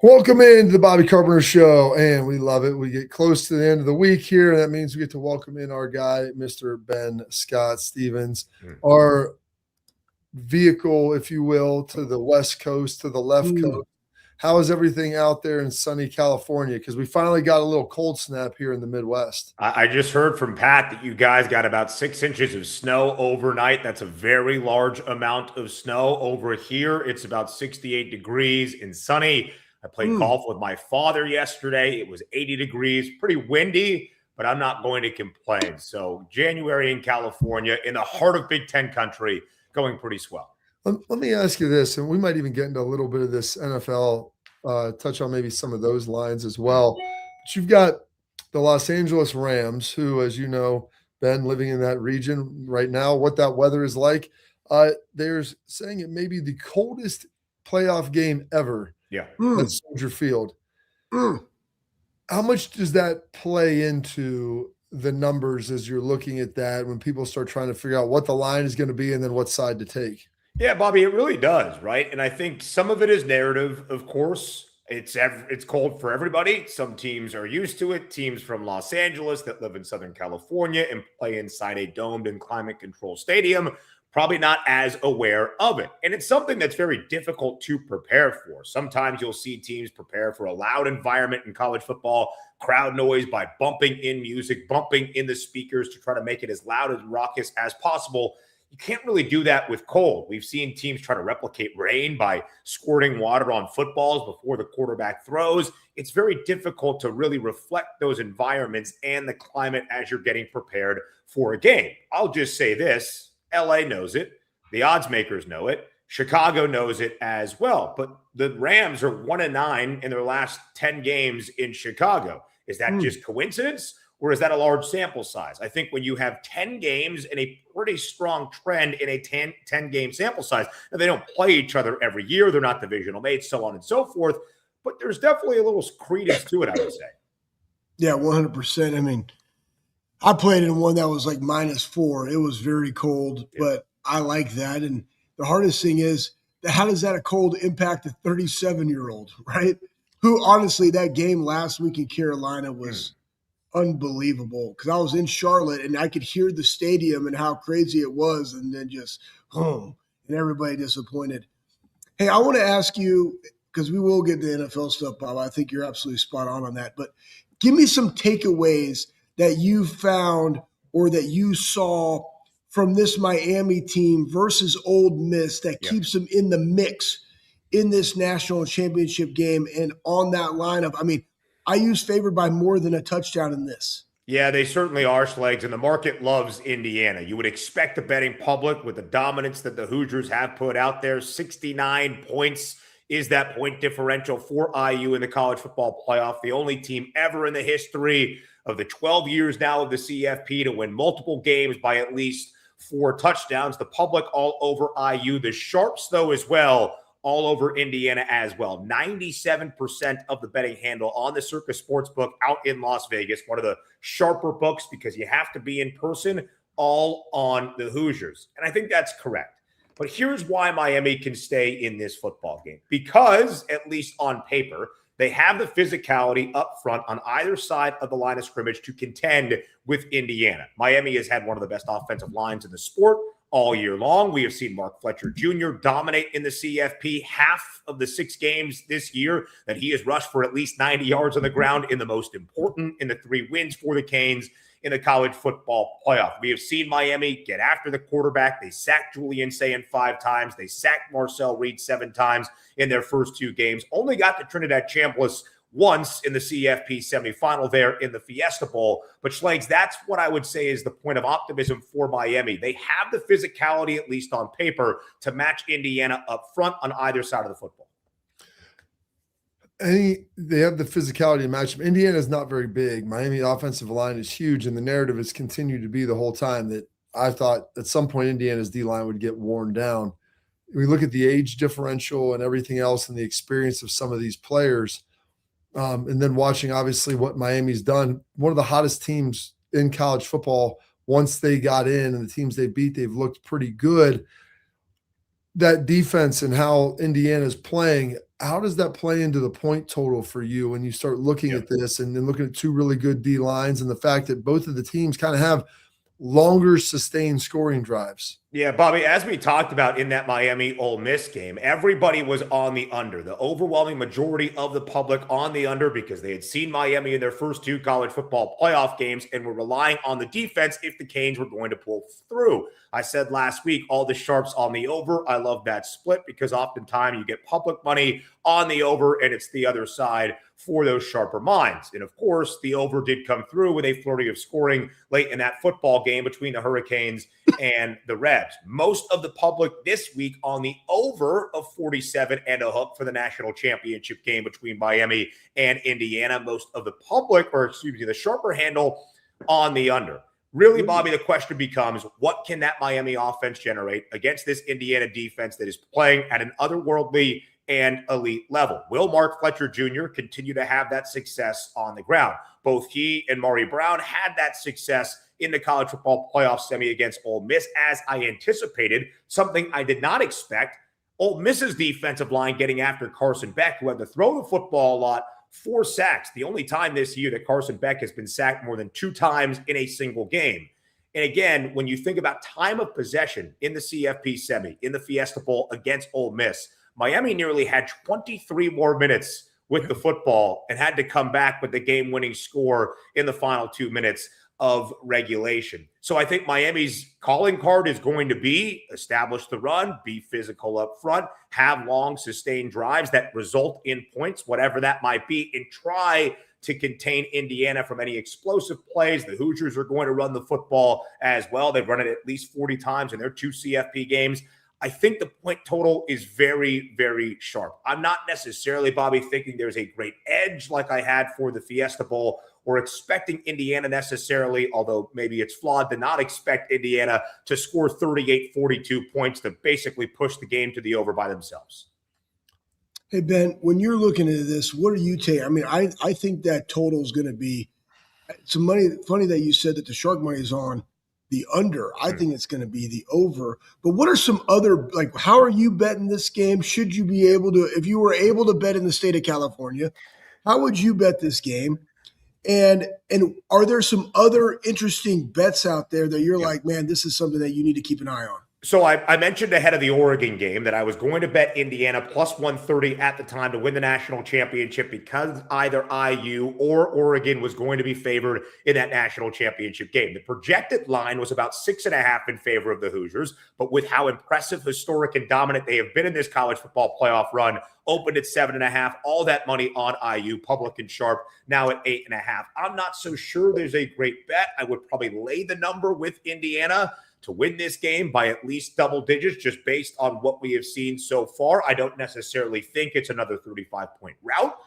Welcome into the Bobby Carpenter Show, and we love it. We get close to the end of the week here, and that means we get to welcome in our guy, Mr. Ben Scott Stevens, our vehicle, if you will, to the West Coast, to the left coast. How is everything out there in sunny California? Because we finally got a little cold snap here in the Midwest. I just heard from Pat that you guys got about 6 inches of snow overnight. That's a very large amount of snow. Over here, it's about 68 degrees and sunny. I played golf with my father yesterday. It was 80 degrees, pretty windy, but I'm not going to complain. So January in California, in the heart of Big Ten country, going pretty swell. Let me ask you this, and we might even get into a little bit of this NFL, touch on maybe some of those lines as well. But you've got the Los Angeles Rams, who, as you know, Ben, living in that region right now, what that weather is like. They're saying it may be the coldest playoff game ever. Yeah. At Soldier Field. How much does that play into the numbers as you're looking at that when people start trying to figure out what the line is going to be and then what side to take? Yeah, Bobby, it really does, right? And I think some of it is narrative, of course. It's cold for everybody. Some teams are used to it. Teams from Los Angeles that live in Southern California and play inside a domed and climate-controlled stadium probably not as aware of it. And it's something that's very difficult to prepare for. Sometimes you'll see teams prepare for a loud environment in college football, crowd noise by bumping in music, bumping in the speakers to try to make it as loud and raucous as possible. You can't really do that with cold. We've seen teams try to replicate rain by squirting water on footballs before the quarterback throws. It's very difficult to really reflect those environments and the climate as you're getting prepared for a game. I'll just say this. LA knows it. The odds makers know it. Chicago knows it as well. But the Rams are 1-9 in their last 10 games in Chicago. Is that just coincidence, or is that a large sample size? I think when you have 10 games and a pretty strong trend in a 10-game sample size, and they don't play each other every year, they're not divisional mates, so on and so forth, but there's definitely a little credence to it, I would say. Yeah, 100%. I mean, I played in one that was like -4. It was very cold, but I like that. And the hardest thing is, how does that cold impact a 37-year-old, right? Who, honestly, that game last week in Carolina was unbelievable because I was in Charlotte and I could hear the stadium and how crazy it was, and then just and everybody disappointed. Hey, I want to ask you, because we will get the NFL stuff, Bob. I think you're absolutely spot on that. But give me some takeaways that you found or that you saw from this Miami team versus Ole Miss that keeps them in the mix in this national championship game and on that lineup. I mean, IU's favored by more than a touchdown in this. Yeah, they certainly are, Schlegs, and the market loves Indiana. You would expect the betting public with the dominance that the Hoosiers have put out there. 69 points is that point differential for IU in the college football playoff. The only team ever in the history of the 12 years now of the CFP to win multiple games by at least 4 touchdowns. The public all over IU. The Sharps, though, as well, all over Indiana as well. 97% of the betting handle on the Circus Sportsbook out in Las Vegas, one of the sharper books because you have to be in person, all on the Hoosiers. And I think that's correct. But here's why Miami can stay in this football game. Because, at least on paper, they have the physicality up front on either side of the line of scrimmage to contend with Indiana. Miami has had one of the best offensive lines in the sport all year long. We have seen Mark Fletcher Jr. dominate in the CFP half of the 6 games this year that he has rushed for at least 90 yards on the ground in the most important in the 3 wins for the Canes in the college football playoff. We have seen Miami get after the quarterback. They sacked Julian Sayin 5 times. They sacked Marcel Reed 7 times in their first 2 games. Only got to Trinidad Chambliss once in the CFP semifinal there in the Fiesta Bowl. But Schlegs, that's what I would say is the point of optimism for Miami. They have the physicality, at least on paper, to match Indiana up front on either side of the football. They have the physicality to match them. Indiana is not very big. Miami offensive line is huge, and the narrative has continued to be the whole time that I thought at some point Indiana's D-line would get worn down. We look at the age differential and everything else and the experience of some of these players, and then watching obviously what Miami's done. One of the hottest teams in college football once they got in, and the teams they beat, they've looked pretty good. That defense and how Indiana's playing, How does that play into the point total for you when you start looking at this and then looking at two really good D lines and the fact that both of the teams kind of have longer sustained scoring drives? Yeah, Bobby, as we talked about in that Miami Ole Miss game, everybody was on the under. The overwhelming majority of the public on the under because they had seen Miami in their first two college football playoff games and were relying on the defense if the Canes were going to pull through. I said last week, all the sharps on the over. I love that split because oftentimes you get public money on the over and it's the other side for those sharper minds. And of course, the over did come through with a flurry of scoring late in that football game between the Hurricanes and the Rebs. Most of the public this week on the over of 47 and a hook for the national championship game between Miami and Indiana. Most of the public, or excuse me, the sharper handle on the under. Really, Bobby, the question becomes, what can that Miami offense generate against this Indiana defense that is playing at an otherworldly and elite level? Will Mark Fletcher Jr. continue to have that success on the ground? Both he and Maury Brown had that success in the college football playoff semi against Ole Miss, as I anticipated, something I did not expect. Ole Miss's defensive line getting after Carson Beck, who had to throw the football a lot, 4 sacks. The only time this year that Carson Beck has been sacked more than 2 times in a single game. And again, when you think about time of possession in the CFP semi, in the Fiesta Bowl against Ole Miss, Miami nearly had 23 more minutes with the football and had to come back with the game-winning score in the final 2 minutes of regulation. So I think Miami's calling card is going to be establish the run, be physical up front, have long sustained drives that result in points, whatever that might be, and try to contain Indiana from any explosive plays. The Hoosiers are going to run the football as well. They've run it at least 40 times in their 2 CFP games. I think the point total is very, very sharp. I'm not necessarily, Bobby, thinking there's a great edge like I had for the Fiesta Bowl or expecting Indiana necessarily, although maybe it's flawed to not expect Indiana to score 38-42 points to basically push the game to the over by themselves. Hey, Ben, when you're looking at this, what are you taking? I mean, I think that total is going to be some money. Funny that you said that the shark money is on the under. I think it's going to be the over. But what are some other, like, how are you betting this game? Should you be able to, if you were able to bet in the state of California, how would you bet this game? And are there some other interesting bets out there that you're like, man, this is something that you need to keep an eye on? So I mentioned ahead of the Oregon game that I was going to bet Indiana plus 130 at the time to win the national championship because either IU or Oregon was going to be favored in that national championship game. The projected line was about 6.5 in favor of the Hoosiers, but with how impressive, historic, and dominant they have been in this college football playoff run, opened at 7.5, all that money on IU, public and sharp, now at 8.5. I'm not so sure there's a great bet. I would probably lay the number with Indiana to win this game by at least double digits, just based on what we have seen so far. I don't necessarily think it's another 35-point rout,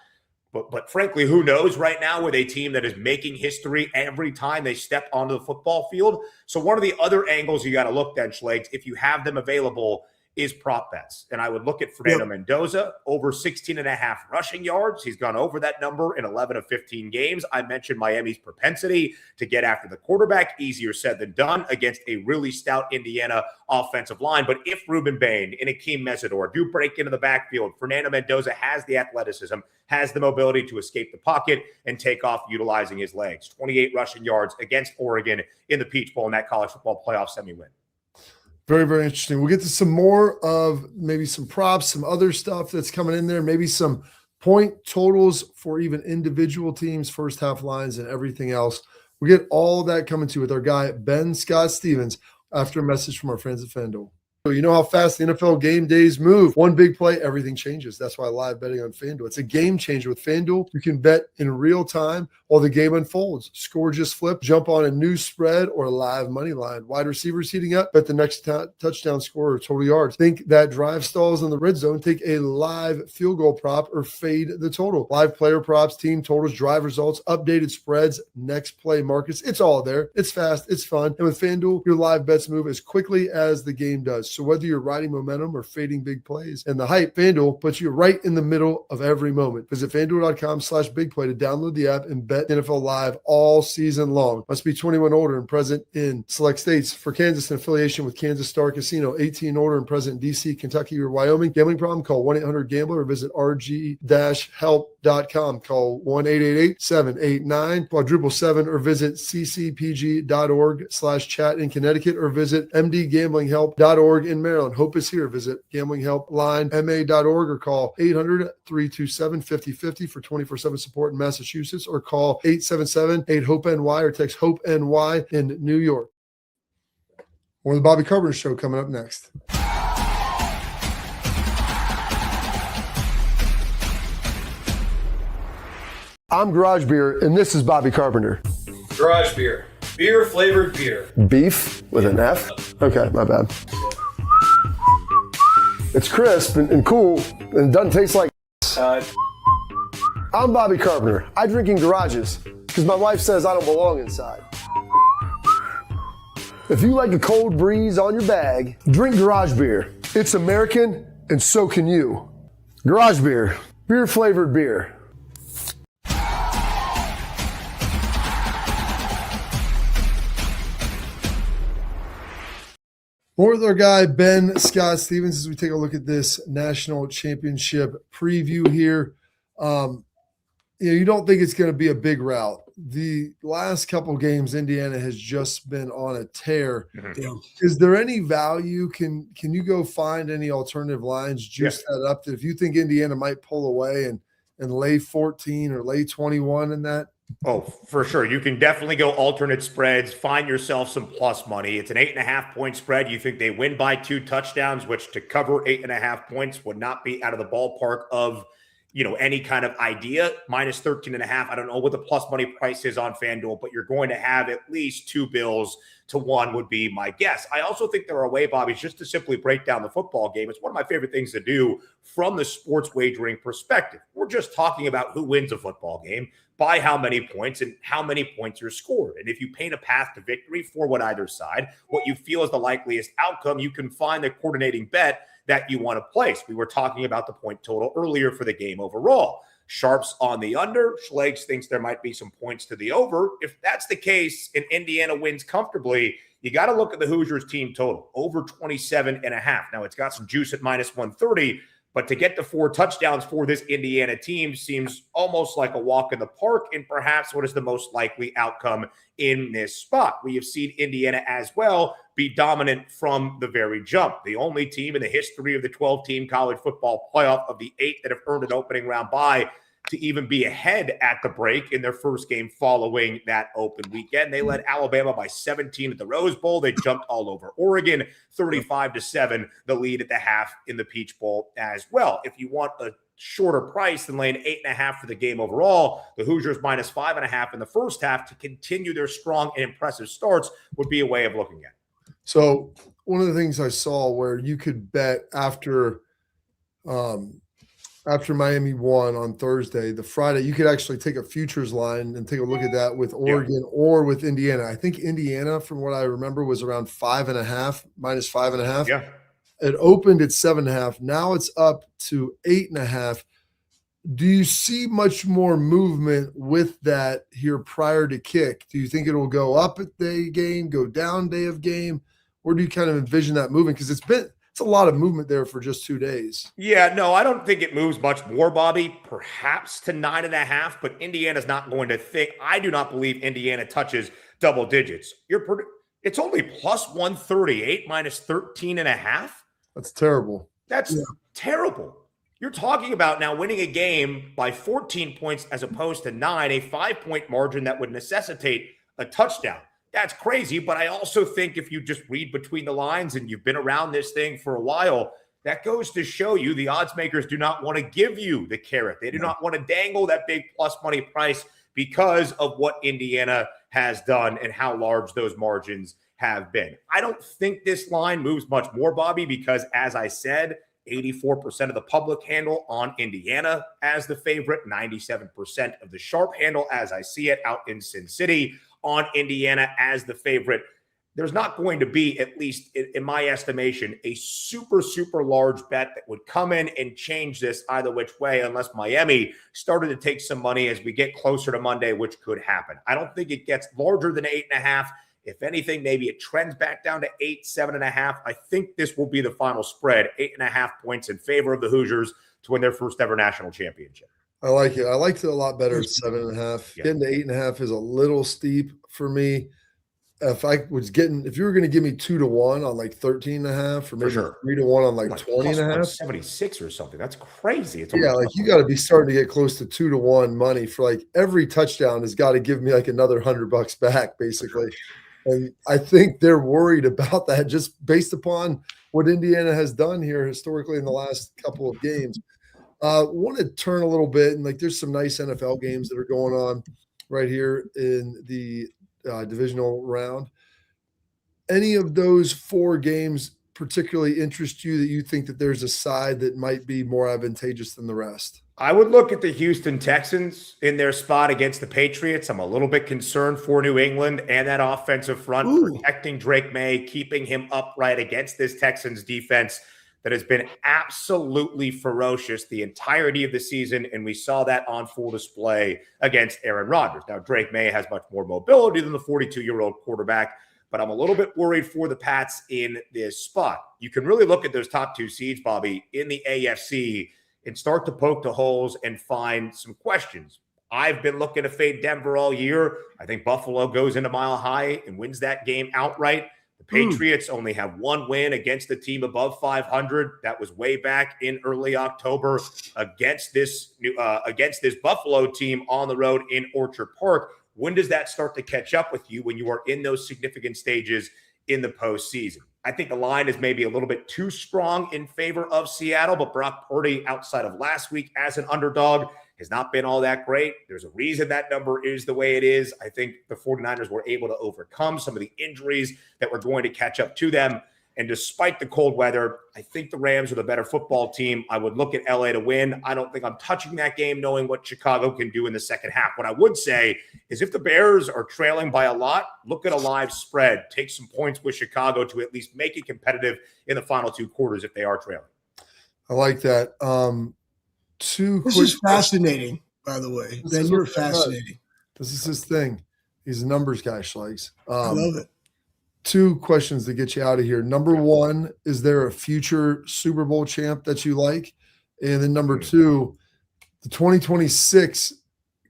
but frankly, who knows right now with a team that is making history every time they step onto the football field. So one of the other angles you got to look at, Schlegs, if you have them available, is prop bets. And I would look at Fernando Mendoza, over 16.5 rushing yards. He's gone over that number in 11 of 15 games. I mentioned Miami's propensity to get after the quarterback. Easier said than done against a really stout Indiana offensive line. But if Ruben Bain and Akeem Mesidor do break into the backfield, Fernando Mendoza has the athleticism, has the mobility to escape the pocket and take off utilizing his legs. 28 rushing yards against Oregon in the Peach Bowl in that college football playoff semi-win. Very, very interesting. We'll get to some more of maybe some props, some other stuff that's coming in there, maybe some point totals for even individual teams, first half lines, and everything else. We get all of that coming to with our guy, Ben Scott Stevens, after a message from our friends at FanDuel. So you know how fast the NFL game days move. One big play, everything changes. That's why live betting on FanDuel. It's a game changer with FanDuel. You can bet in real time while the game unfolds. Score just flip, jump on a new spread or a live money line. Wide receivers heating up, bet the next touchdown score or total yards. Think that drive stalls in the red zone. Take a live field goal prop or fade the total. Live player props, team totals, drive results, updated spreads, next play markets. It's all there. It's fast. It's fun. And with FanDuel, your live bets move as quickly as the game does. So whether you're riding momentum or fading big plays and the hype, FanDuel puts you right in the middle of every moment. Visit FanDuel.com/bigplay to download the app and bet NFL Live all season long. Must be 21 older and present in select states. For Kansas, in affiliation with Kansas Star Casino, 18 older and present in D.C., Kentucky, or Wyoming. Gambling problem? Call 1-800-GAMBLER or visit rg-help.com. Call 1-888-789-777 or visit ccpg.org/chat in Connecticut or visit mdgamblinghelp.org in Maryland. Hope is here. Visit gamblinghelplinema.org or call 800-327-5050 for 24/7 support in Massachusetts or call 877-8-HOPE-NY or text HOPE-NY in New York. More of the Bobby Carpenter Show coming up next. I'm Garage Beer, and this is Bobby Carpenter. Garage Beer. Beer flavored beer. Beef with an F? Okay, my bad. It's crisp and cool, and it doesn't taste like I'm Bobby Carpenter. I drink in garages because my wife says I don't belong inside. If you like a cold breeze on your bag, drink Garage Beer. It's American, and so can you. Garage Beer. Beer flavored beer. More with our guy, Ben Scott Stevens, as we take a look at this national championship preview here. You don't think it's going to be a big rout. The last couple games, Indiana has just been on a tear. Yeah. Is there any value? Can you go find any alternative lines, juice that up, that if you think Indiana might pull away and lay 14 or lay 21 in that? Oh, for sure. You can definitely go alternate spreads, find yourself some plus money. It's an 8.5-point spread. You think they win by 2 touchdowns, which to cover 8.5 points would not be out of the ballpark of, any kind of idea. Minus 13.5. I don't know what the plus money price is on FanDuel, but you're going to have at least 2 bills to 1 would be my guess. I also think there are a way, Bobby, just to simply break down the football game. It's one of my favorite things to do from the sports wagering perspective. We're just talking about who wins a football game, by how many points, and how many points are scored. And if you paint a path to victory for either side, what you feel is the likeliest outcome, you can find the coordinating bet that you want to place. We were talking about the point total earlier for the game overall. Sharps on the under. Schlegs thinks there might be some points to the over. If that's the case and Indiana wins comfortably, you got to look at the Hoosiers team total, over 27.5. Now, it's got some juice at minus 130, but to get to 4 touchdowns for this Indiana team seems almost like a walk in the park, and perhaps what is the most likely outcome in this spot. We have seen Indiana as well be dominant from the very jump. The only team in the history of the 12-team college football playoff of the 8 that have earned an opening round bye to even be ahead at the break in their first game following that open weekend. They led Alabama by 17 at the Rose Bowl. They jumped all over Oregon, 35-7, the lead at the half in the Peach Bowl as well. If you want a shorter price than laying 8.5 for the game overall, the Hoosiers minus 5.5 in the first half to continue their strong and impressive starts would be a way of looking at it. So one of the things I saw where you could bet after Miami won on Thursday, the Friday, you could actually take a futures line and take a look at that with Oregon or with Indiana. I think Indiana, from what I remember, was around 5.5, minus 5.5. Yeah. It opened at 7.5. Now it's up to 8.5. Do you see much more movement with that here prior to kick? Do you think it'll go up at day game, go down day of game? Where do you kind of envision that moving? Because it's a lot of movement there for just 2 days. Yeah, no, I don't think it moves much more, Bobby, perhaps to 9.5, but Indiana's not going to think. I do not believe Indiana touches double digits. It's only plus 138 minus 13.5. That's terrible. That's terrible. You're talking about now winning a game by 14 points as opposed to 9, a 5-point margin that would necessitate a touchdown. That's crazy, but I also think if you just read between the lines and you've been around this thing for a while, that goes to show you the odds makers do not want to give you the carrot. They do not want to dangle that big plus money price because of what Indiana has done and how large those margins have been. I don't think this line moves much more, Bobby, because as I said, 84% of the public handle on Indiana as the favorite, 97% of the sharp handle as I see it out in Sin City on Indiana as the favorite. there's not going to be, at least in my estimation, a super, super large bet that would come in and change this either which way, unless Miami started to take some money as we get closer to Monday, which could happen. I don't think it gets larger than 8.5. If anything, maybe it trends back down to 8, 7.5. I think this will be the final spread, 8.5 points in favor of the Hoosiers to win their first ever national championship. I like it. I liked it a lot better at 7.5. Yeah. Getting to 8.5 is a little steep for me. If you were going to give me 2-1 on like 13.5, or maybe sure. 3-1 on like Like 20.5, 76 or something. That's crazy. It's yeah, like you got to be starting to get close to 2-1 money for like every touchdown has got to give me like another $100 back, basically. And I think they're worried about that just based upon what Indiana has done here historically in the last couple of games. Want to turn a little bit, and like there's some nice NFL games that are going on right here in the divisional round. Any of those 4 games particularly interest you that you think that there's a side that might be more advantageous than the rest? I would look at the Houston Texans in their spot against the Patriots. I'm a little bit concerned for New England and that offensive front, protecting Drake May, keeping him upright against this Texans defense that has been absolutely ferocious the entirety of the season, and we saw that on full display against Aaron Rodgers. Now, Drake May has much more mobility than the 42-year-old quarterback, but I'm a little bit worried for the Pats in this spot. You can really look at those top 2 seeds, Bobby, in the AFC and start to poke the holes and find some questions. I've been looking to fade Denver all year. I think Buffalo goes into Mile High and wins that game outright. The Patriots only have 1 win against a team above 500. That was way back in early October against this Buffalo team on the road in Orchard Park. When does that start to catch up with you when you are in those significant stages in the postseason? I think the line is maybe a little bit too strong in favor of Seattle, but Brock Purdy, outside of last week as an underdog, has not been all that great. There's a reason that number is the way it is. I think the 49ers were able to overcome some of the injuries that were going to catch up to them. And despite the cold weather, I think the Rams are the better football team. I would look at LA to win. I don't think I'm touching that game knowing what Chicago can do in the second half. What I would say is if the Bears are trailing by a lot, look at a live spread. Take some points with Chicago to at least make it competitive in the final 2 quarters if they are trailing. I like that. This is fascinating, by the way. Ben, you're fascinating. This is his thing. He's a numbers guy, Schlegs. I love it. 2 questions to get you out of here. Number 1, is there a future Super Bowl champ that you like? And then number 2, the 2026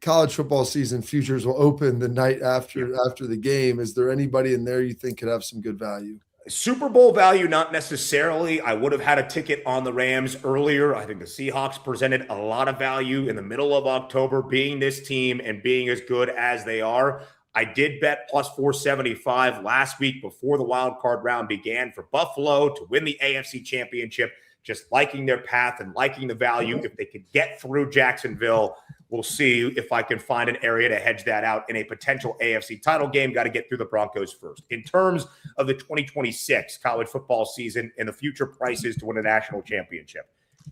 college football season futures will open the night after the game. Is there anybody in there you think could have some good value? Super Bowl value, not necessarily. I would have had a ticket on the Rams earlier. I think the Seahawks presented a lot of value in the middle of October, being this team and being as good as they are. I did bet plus 475 last week before the wild card round began for Buffalo to win the AFC Championship, just liking their path and liking the value. If they could get through Jacksonville, we'll see if I can find an area to hedge that out in a potential AFC title game. Got to get through the Broncos first. In terms of the 2026 college football season and the future prices to win a national championship,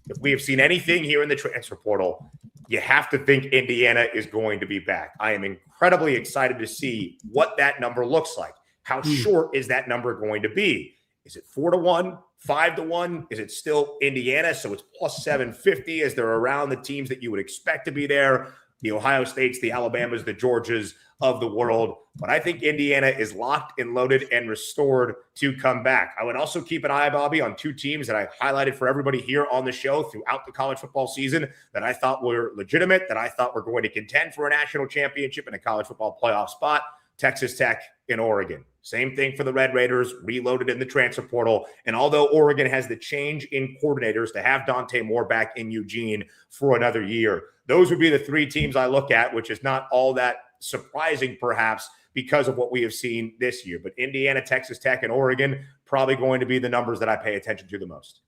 if we have seen anything here in the transfer portal, you have to think Indiana is going to be back. I am incredibly excited to see what that number looks like. How short is that number going to be? Is it 4-1, 5-1? Is it still Indiana? So it's plus 750 as they're around the teams that you would expect to be there. The Ohio States, the Alabamas, the Georgias of the world. But I think Indiana is locked and loaded and restored to come back. I would also keep an eye, Bobby, on 2 teams that I highlighted for everybody here on the show throughout the college football season that I thought were legitimate, that I thought were going to contend for a national championship and a college football playoff spot. Texas Tech and Oregon. Same thing for the Red Raiders, reloaded in the transfer portal. And although Oregon has the change in coordinators to have Dante Moore back in Eugene for another year, those would be the 3 teams I look at, which is not all that surprising perhaps because of what we have seen this year. But Indiana, Texas Tech, and Oregon probably going to be the numbers that I pay attention to the most.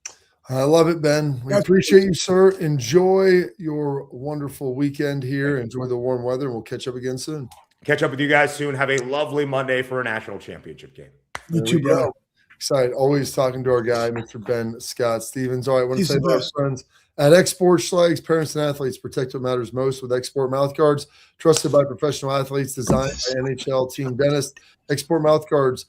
I love it, Ben. We appreciate you, sir. Enjoy your wonderful weekend here. Enjoy the warm weather, and we'll catch up again soon. Catch up with you guys soon. Have a lovely Monday for a national championship game. You too, bro. Excited. Always talking to our guy, Mr. Ben Scott Stevens. All right, I want to say to our friends at Export Schlegs, parents and athletes, protect what matters most with Export mouth guards, trusted by professional athletes, designed by NHL team dentist. Export mouth guards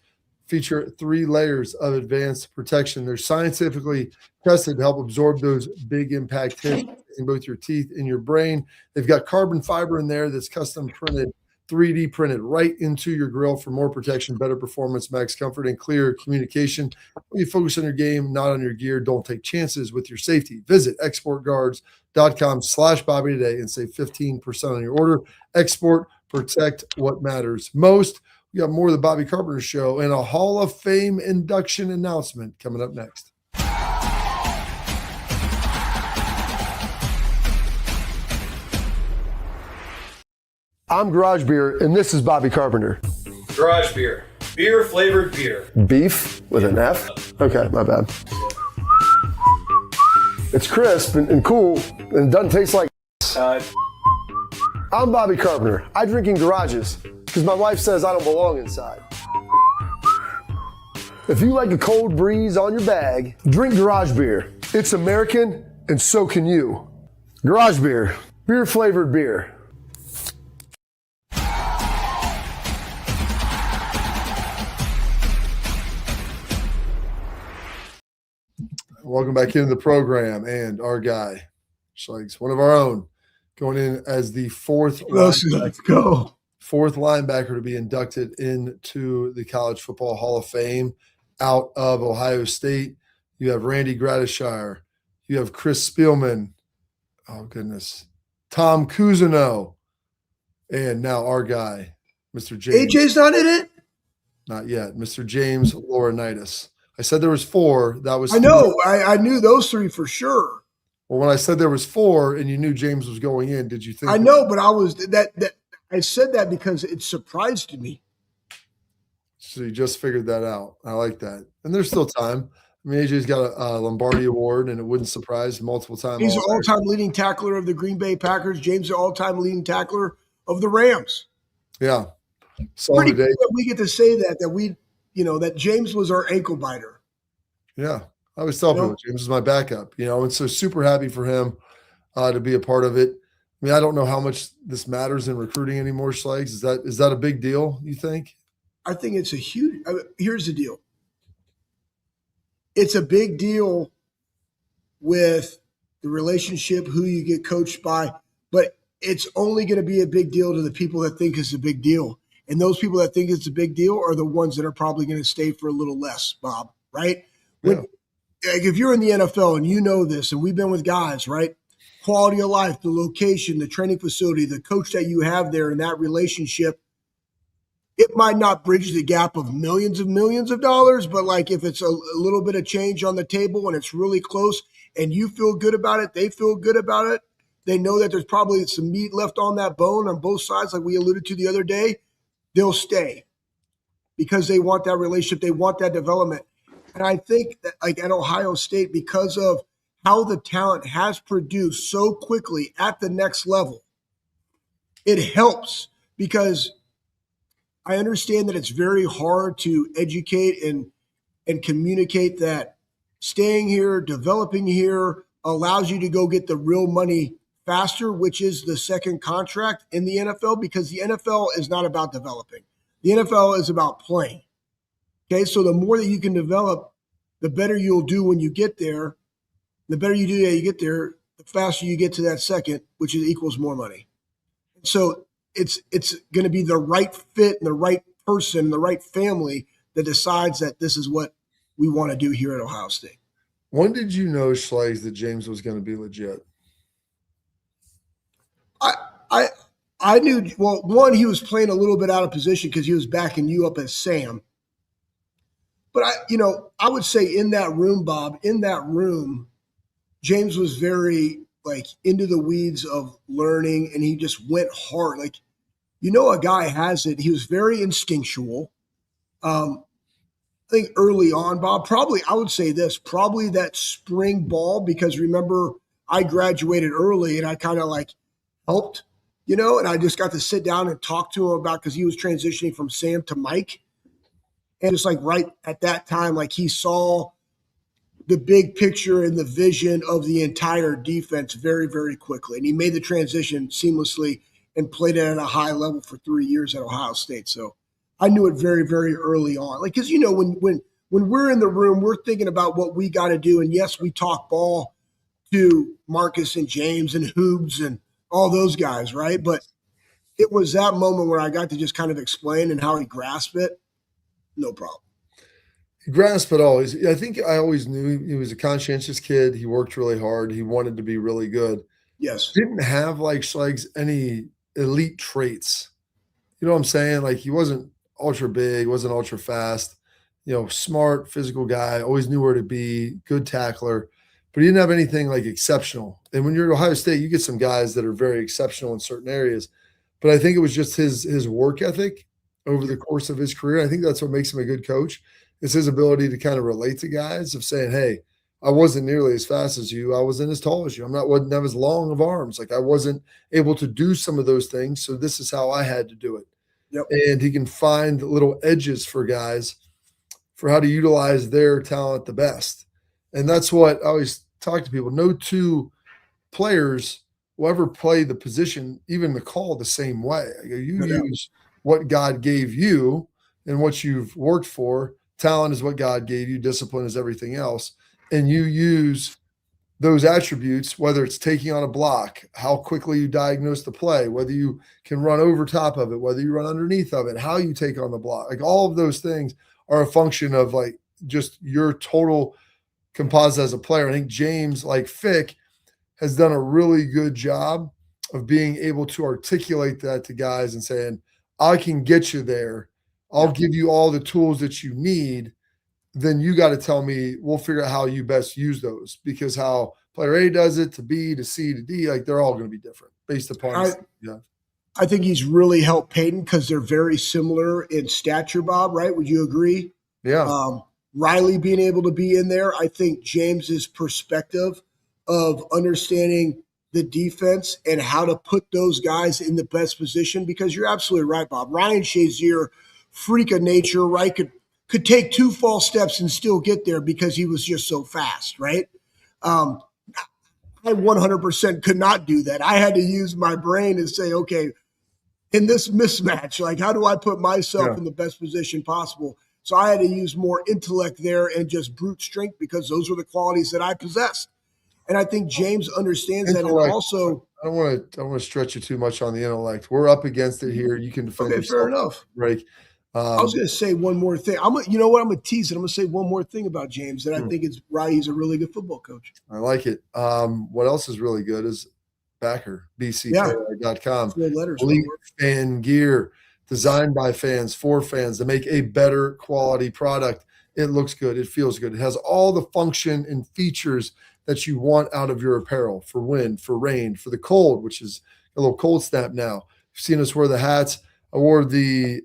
feature 3 layers of advanced protection. They're scientifically tested to help absorb those big impact hits in both your teeth and your brain. They've got carbon fiber in there that's custom printed, 3D printed right into your grill for more protection, better performance, max comfort, and clear communication. When you focus on your game, not on your gear, don't take chances with your safety. Visit exportguards.com/Bobby today and save 15% on your order. Export, protect what matters most. We got more of the Bobby Carpenter Show and a Hall of Fame induction announcement coming up next. I'm Garage Beer, and this is Bobby Carpenter. Garage beer. Beer flavored beer. Beef with an F? Okay, my bad. It's crisp and cool, and it doesn't taste like I'm Bobby Carpenter. I drink in garages because my wife says I don't belong inside. If you like a cold breeze on your bag, drink Garage Beer. It's American, and so can you. Garage Beer. Beer flavored beer. Welcome back into the program, and our guy, Schlegs, one of our own, going in as the fourth linebacker to be inducted into the College Football Hall of Fame out of Ohio State. You have Randy Gradishire. You have Chris Spielman. Oh, goodness. Tom Cousineau. And now our guy, Mr. James. AJ's not in it? Not yet. Mr. James Laurinaitis. I said there was 4. That was 3. I know. I knew those 3 for sure. Well, when I said there was 4 and you knew James was going in, did you think? I know, but I said that because it surprised me. So you just figured that out. I like that. And there's still time. I mean, AJ's got a Lombardi Award, and it wouldn't surprise multiple times. He's the all-time leading tackler of the Green Bay Packers. James, the all-time leading tackler of the Rams. Yeah. Pretty cool that we get to say that James was our ankle biter. Yeah. I always tell people James is my backup, and so super happy for him to be a part of it. I mean, I don't know how much this matters in recruiting anymore, Schlegs. Is that a big deal, you think? I think it's here's the deal. It's a big deal with the relationship, who you get coached by, but it's only going to be a big deal to the people that think it's a big deal. And those people that think it's a big deal are the ones that are probably going to stay for a little less, Bob, right? If you're in the NFL and you know this, and we've been with guys, right? Quality of life, the location, the training facility, the coach that you have there, and that relationship, it might not bridge the gap of millions of dollars, but like if it's a little bit of change on the table and it's really close and you feel good about it, they feel good about it, they know that there's probably some meat left on that bone on both sides, like we alluded to the other day, they'll stay because they want that relationship, they want that development. And I think that like at Ohio State, because of how the talent has produced so quickly at the next level, it helps because I understand that it's very hard to educate and communicate that staying here, developing here allows you to go get the real money faster, which is the second contract in the NFL, because the NFL is not about developing. The NFL is about playing. Okay, so the more that you can develop, the better you'll do when you get there. The better you do that you get there, the faster you get to that second, which equals more money. So it's going to be the right fit and the right person, the right family that decides that this is what we want to do here at Ohio State. When did you know, Schlegs, that James was going to be legit? I knew, well, one, he was playing a little bit out of position because he was backing you up as Sam. But I would say in that room, Bob, James was very like into the weeds of learning, and he just went hard. Like, a guy has it. He was very instinctual. I think early on, Bob, I would say probably that spring ball, because remember, I graduated early and I kind of like helped, and I just got to sit down and talk to him about, because he was transitioning from Sam to Mike. And just like right at that time, like he saw the big picture and the vision of the entire defense very, very quickly. And he made the transition seamlessly and played it at a high level for 3 years at Ohio State. So I knew it very, very early on. Like, because, when we're in the room, we're thinking about what we got to do. And yes, we talk ball to Marcus and James and Hoobs and all those guys, right? But it was that moment where I got to just kind of explain and how he grasped it. No problem. He grasped it always. I think I always knew he was a conscientious kid. He worked really hard. He wanted to be really good. Yes. Didn't have, like Schleg's, any elite traits. You know what I'm saying? Like, he wasn't ultra big, wasn't ultra fast, smart, physical guy, always knew where to be, good tackler, but he didn't have anything like exceptional. And when you're at Ohio State, you get some guys that are very exceptional in certain areas. But I think it was just his work ethic over the course of his career. I think that's what makes him a good coach. It's his ability to kind of relate to guys of saying, hey, I wasn't nearly as fast as you. I wasn't as tall as you. Wasn't have as long of arms. Like, I wasn't able to do some of those things. So this is how I had to do it. Yep. And he can find little edges for guys for how to utilize their talent the best. And that's what I always talk to people. No two players will ever play the position, even the call, the same way. You use what God gave you and what you've worked for. Talent is what God gave you. Discipline is everything else. And you use those attributes, whether it's taking on a block, how quickly you diagnose the play, whether you can run over top of it, whether you run underneath of it, how you take on the block. Like, all of those things are a function of, like, just your total composite as a player. I think James, like Fick, has done a really good job of being able to articulate that to guys and saying, I can get you there. I'll give you all the tools that you need. Then you got to tell me, we'll figure out how you best use those, because how player A does it to B to C to D, like, they're all going to be different based upon. I think he's really helped Peyton because they're very similar in stature, Bob, right? Would you agree? Yeah. Riley being able to be in there. I think James's perspective of understanding the defense and how to put those guys in the best position, because you're absolutely right, Bob. Ryan Shazier, freak of nature, right? Could take 2 false steps and still get there because he was just so fast, right? I 100% could not do that. I had to use my brain and say, okay, in this mismatch, like, how do I put myself in the best position possible? So I had to use more intellect there and just brute strength, because those were the qualities that I possessed. And I think James understands that. And also, I don't want to stretch you too much on the intellect. We're up against it here. You can defend yourself. Fair enough. Right. I was going to say one more thing. You know what? I'm going to tease it. I'm going to say one more thing about James that I think is right. He's a really good football coach. I like it. What else is really good is Backer, bckr.com. Elite fan gear, designed by fans, for fans, to make a better quality product. It looks good. It feels good. It has all the function and features that you want out of your apparel, for wind, for rain, for the cold, which is a little cold snap now. You've seen us wear the hats. I wore the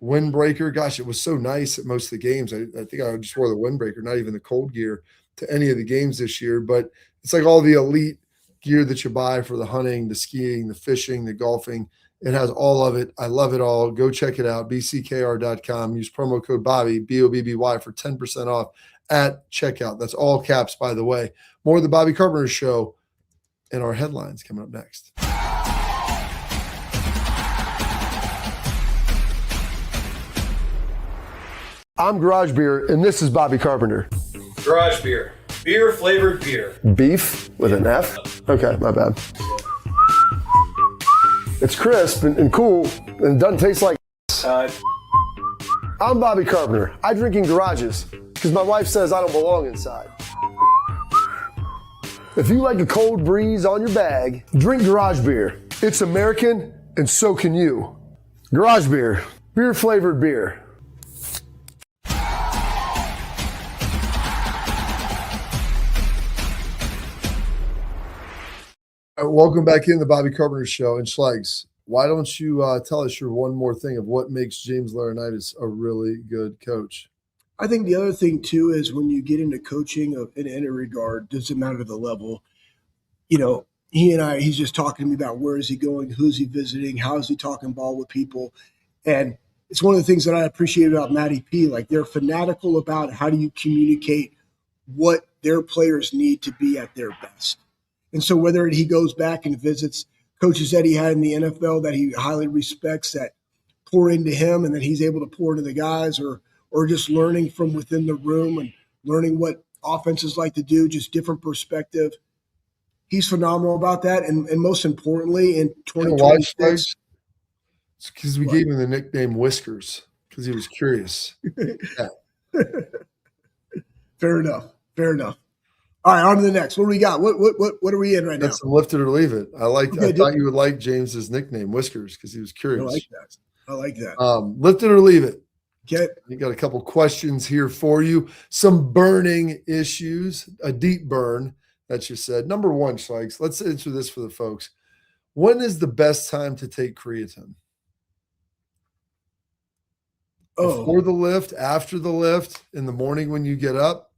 windbreaker. Gosh, it was so nice at most of the games. I think I just wore the windbreaker, not even the cold gear, to any of the games this year. But it's like all the elite gear that you buy for the hunting, the skiing, the fishing, the golfing. It has all of it. I love it all. Go check it out, bckr.com. Use promo code Bobby, BOBBY, for 10% off at checkout. That's all caps, by the way. More of the Bobby Carpenter Show and our headlines coming up next. I'm Garage Beer, and this is Bobby Carpenter. Garage Beer. Beer flavored beer. Beef with an F? Okay, my bad. It's crisp and cool, and doesn't taste like I'm Bobby Carpenter. I drink in garages because my wife says I don't belong inside. If you like a cold breeze on your bag, drink Garage Beer. It's American, and so can you. Garage Beer. Beer flavored beer. Welcome back in the Bobby Carpenter Show. And Schlegs, why don't you tell us your one more thing of what makes James Laurinaitis a really good coach? I think the other thing, too, is when you get into coaching in any regard, doesn't matter the level, he's just talking to me about where is he going, who's he visiting, how is he talking ball with people. And it's one of the things that I appreciate about Matty P. Like, they're fanatical about how do you communicate what their players need to be at their best. And so whether he goes back and visits coaches that he had in the NFL that he highly respects that pour into him, and then he's able to pour into the guys, or just learning from within the room and learning what offenses like to do, just different perspective. He's phenomenal about that. And most importantly, in 2026, because we gave him the nickname Whiskers because he was curious. Yeah. Fair enough. All right, on to the next. What do we got? What are we in right now? That's lift it or leave it. I Okay, thought you would like James's nickname, Whiskers, because he was curious. I like that. Lift it or leave it. Okay. You got a couple questions here for you. Some burning issues, a deep burn that you said. Number one, Schleiks, let's answer this for the folks. When is the best time to take creatine? Before the lift, after the lift, in the morning when you get up?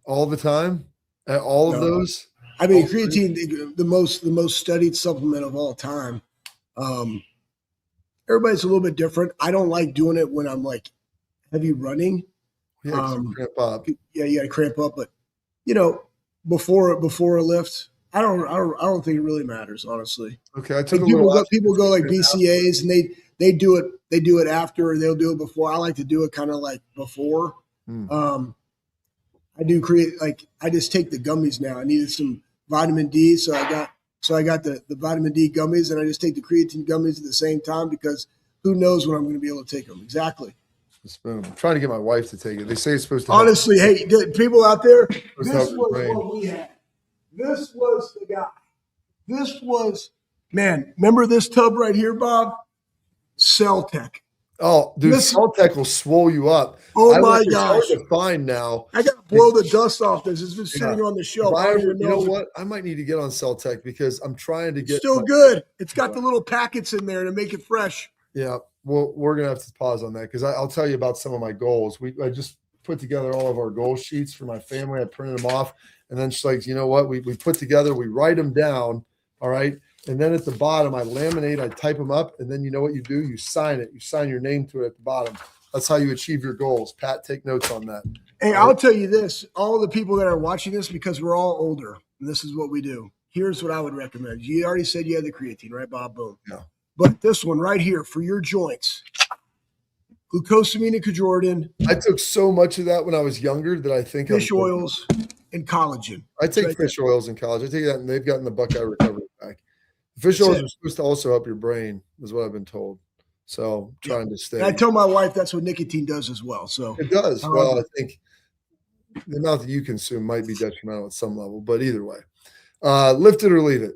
All the time? At all of those? I mean, creatine, the most studied supplement of all time. Everybody's a little bit different. I don't like doing it when I'm like heavy running. Yeah, cramp up. Yeah, you got to cramp up. But before a lift, I don't think it really matters, honestly. Okay, I took people go like BCAAs and they do it after, or they'll do it before. I like to do it kind of like before. I do I just take the gummies now. I needed some vitamin D, so I got the vitamin D gummies, and I just take the creatine gummies at the same time because who knows when I'm going to be able to take them. Exactly. I'm trying to get my wife to take it. They say it's supposed to. Honestly, hey, people out there, this was what we had. This was the guy. This was, man, remember this tub right here, Bob? Celtec. Oh, dude, Celtec will swole you up. Oh, my gosh. It's hard to find now. I got to blow the dust off this. It's been sitting on the shelf. You know what? I might need to get on Celtec because I'm trying to get. Still good. It's got the little packets in there to make it fresh. Yeah. Well, we're going to have to pause on that because I'll tell you about some of my goals. I just put together all of our goal sheets for my family. I printed them off. And then she's like, you know what? We put together, we write them down. All right. And then at the bottom, I laminate, I type them up. And then you know what you do? You sign it. You sign your name to it at the bottom. That's how you achieve your goals. Pat, take notes on that. Hey, I'll tell you this. All the people that are watching this, because we're all older, and this is what we do. Here's what I would recommend. You already said you had the creatine, right, Bob? Boom. Yeah. But this one right here for your joints, glucosamine and Jordan. I took so much of that when I was younger that I think fish oils and collagen. I take fish oils in college. I take that, and they've gotten the Buckeye recovery back. Fish oils are supposed to also help your brain, is what I've been told. So trying to stay. And I tell my wife that's what nicotine does as well. So it does. Well, I think the amount that you consume might be detrimental at some level, but either way, lift it or leave it.